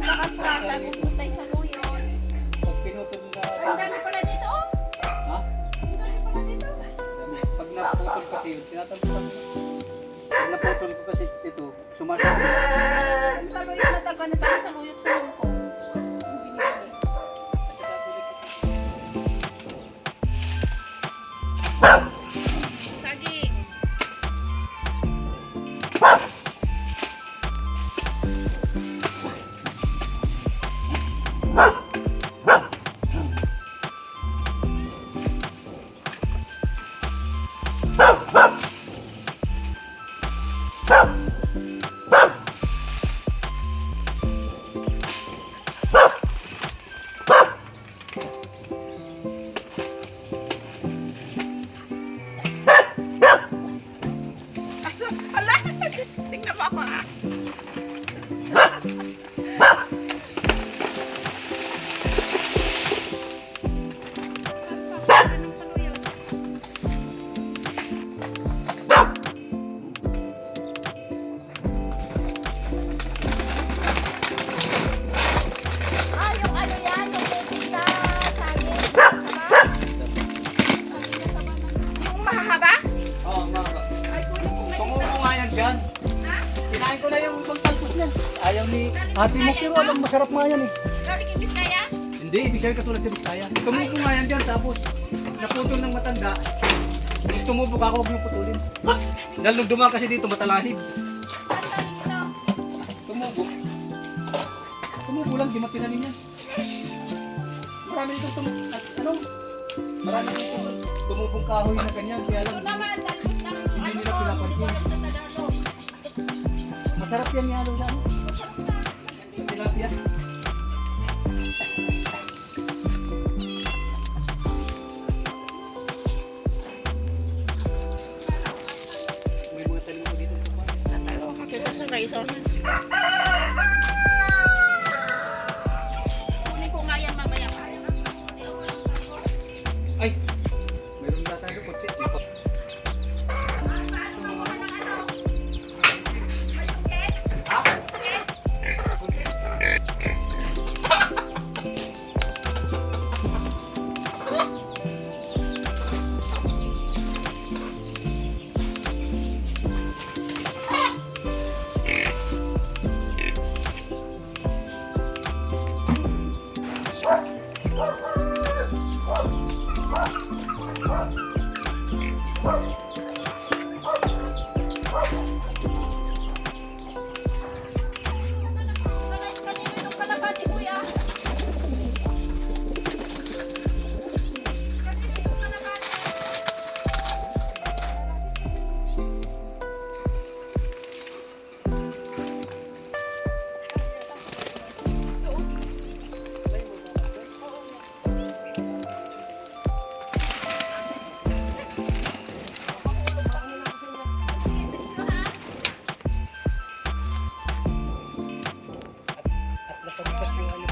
Tagan kakapsata, pupuntay sa luyon. Pag pinutol na... Ang dami pala dito, oh. Ha? Ang dami pala dito. Pag naputol kasi yun, tinatampulan ko. Pag naputol ko kasi ito, sumasama. Ang sa luyon na taga na tayo sa luyon sa lungko. Ang binibili. Saging. Ala, tingnan mo ako ah. Saan pa? Anong sa luyon? Ah, yung ano yan, yung pupita, saging, sama. Yung mahahaba? Oo, mga Ay, kunin ko ngayon. Tumubo nga yan dyan. Ha? Kinain ko na yung pagtalpos niyan. Ayaw ni ate mo, pero alam, masarap nga yan eh. Galing yung Biskaya? Hindi, ibig sabihin katulad sa Biskaya. Tumubo nga yan dyan, tapos naputol ng matanda. Nung tumubo ka ako, huwag niyong putulin. Dahil nung dumaan kasi dito, matalahib. Saan galing ito? Tumubo. Tumubo lang, di matinanim yan. Marami dito ano? Marami dito tumubong kahoy na ganyan. Kaya Ito lang, naman, talbos ng ano Hindi nila ko, pinapansin. hindi ko alam sa Tagalog. masarap yan yalo sa ano? Masarap na. Sa tilapia. May mga talim ko dito. Kita sa razor. Kunin ko nga yan mamaya. Ay! Meron na tayo konti. Kanina yung kalapati, kuya. Kanina yung kalapati. At natagpas yung ano.